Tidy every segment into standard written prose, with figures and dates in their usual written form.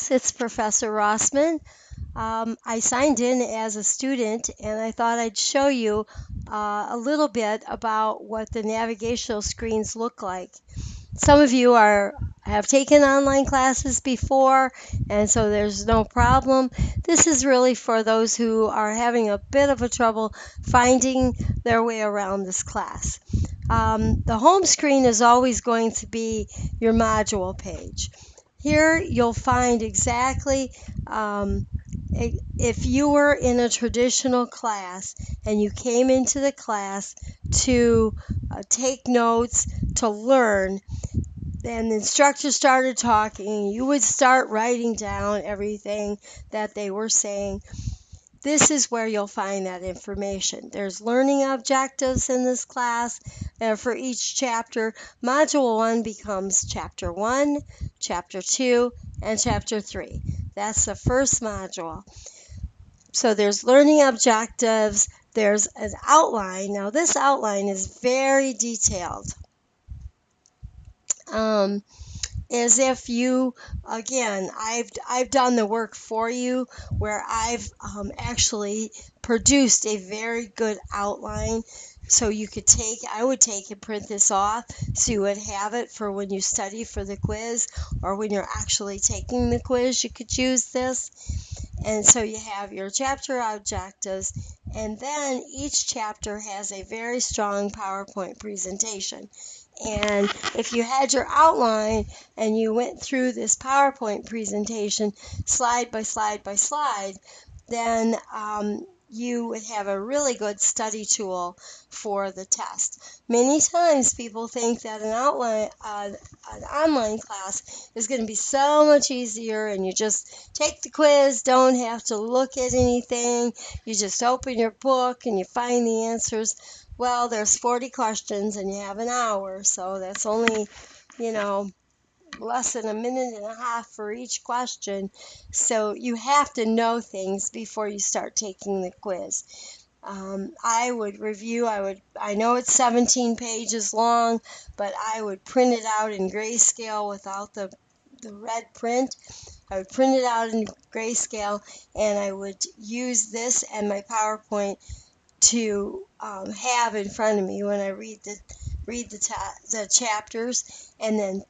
class. It's Professor Rossman. I signed in as a student and I thought I'd show you a little bit about what the navigational screens look like. Some of you have taken online classes before, and so there's no problem. This is really for those who are having a bit of a trouble finding their way around this class. The home screen is always going to be your module page. Here you'll find exactly if you were in a traditional class and you came into the class to take notes, to learn, then the instructor started talking, you would start writing down everything that they were saying. This is where you'll find that information. There's learning objectives in this class, and for each chapter, Module 1 becomes Chapter 1, Chapter 2, and Chapter 3. That's the first module. So there's learning objectives, there's an outline. Now this outline is very detailed. As if you, again, I've done the work for you where I've actually produced a very good outline. So I would take and print this off so you would have it for when you study for the quiz or when you're actually taking the quiz, you could use this. And so you have your chapter objectives, and then each chapter has a very strong PowerPoint presentation. And if you had your outline and you went through this PowerPoint presentation slide by slide by slide, then you would have a really good study tool for the test. Many times people think that an online class is going to be so much easier and you just take the quiz, don't have to look at anything, you just open your book and you find the answers. Well, there's 40 questions and you have an hour, so that's only, you know, less than a minute and a half for each question. So you have to know things before you start taking the quiz. I would review, I know it's 17 pages long, but I would print it out in grayscale without the red print. I would print it out in grayscale and I would use this and my PowerPoint to have in front of me when I read the chapters and then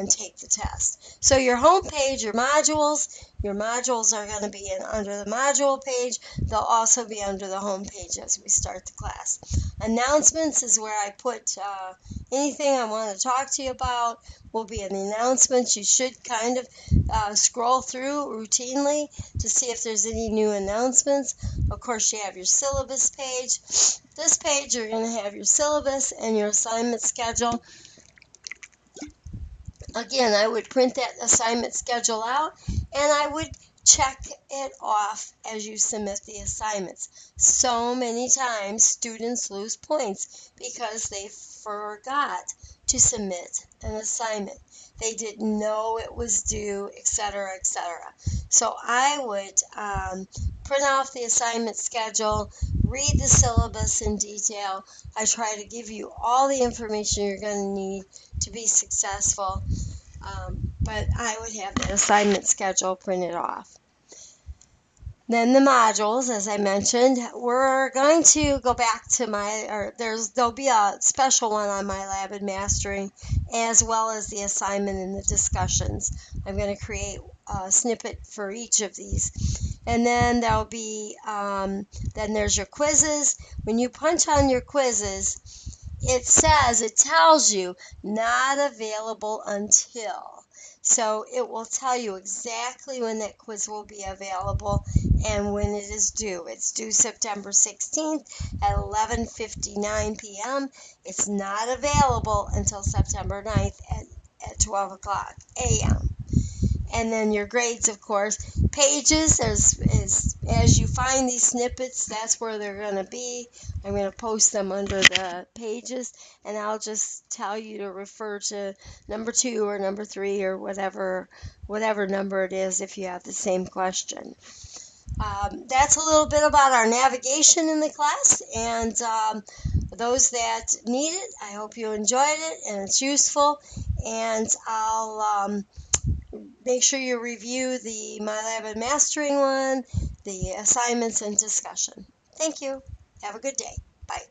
take the test. So your home page, your modules are going to be under the module page. They'll also be under the home page as we start the class. Announcements is where I put anything I want to talk to you about will be in the announcements. You should kind of scroll through routinely to see if there's any new announcements. Of course, you have your syllabus page. This page, you're going to have your syllabus and your assignment schedule. Again, I would print that assignment schedule out and I would check it off as you submit the assignments. So many times students lose points because they forgot to submit an assignment. They didn't know it was due, etc., etc. So I would print off the assignment schedule, read the syllabus in detail. I try to give you all the information you're going to need to be successful. But I would have that assignment schedule printed off. Then the modules, as I mentioned, we're going to go back to there'll be a special one on MyLab and Mastering, as well as the assignment and the discussions. I'm going to create a snippet for each of these. And then there'll be, then there's your quizzes. When you punch on your quizzes, it tells you not available until. So it will tell you exactly when that quiz will be available and when it is due. It's due September 16th at 11:59 p.m. It's not available until September 9th at 12 o'clock a.m. And then your grades, of course. Pages, as you find these snippets, that's where they're going to be. I'm going to post them under the pages, and I'll just tell you to refer to number 2 or number 3 or whatever number it is if you have the same question. That's a little bit about our navigation in the class, and those that need it, I hope you enjoyed it and it's useful, and I'll make sure you review the My Lab and Mastering one, the assignments and discussion. Thank you. Have a good day. Bye.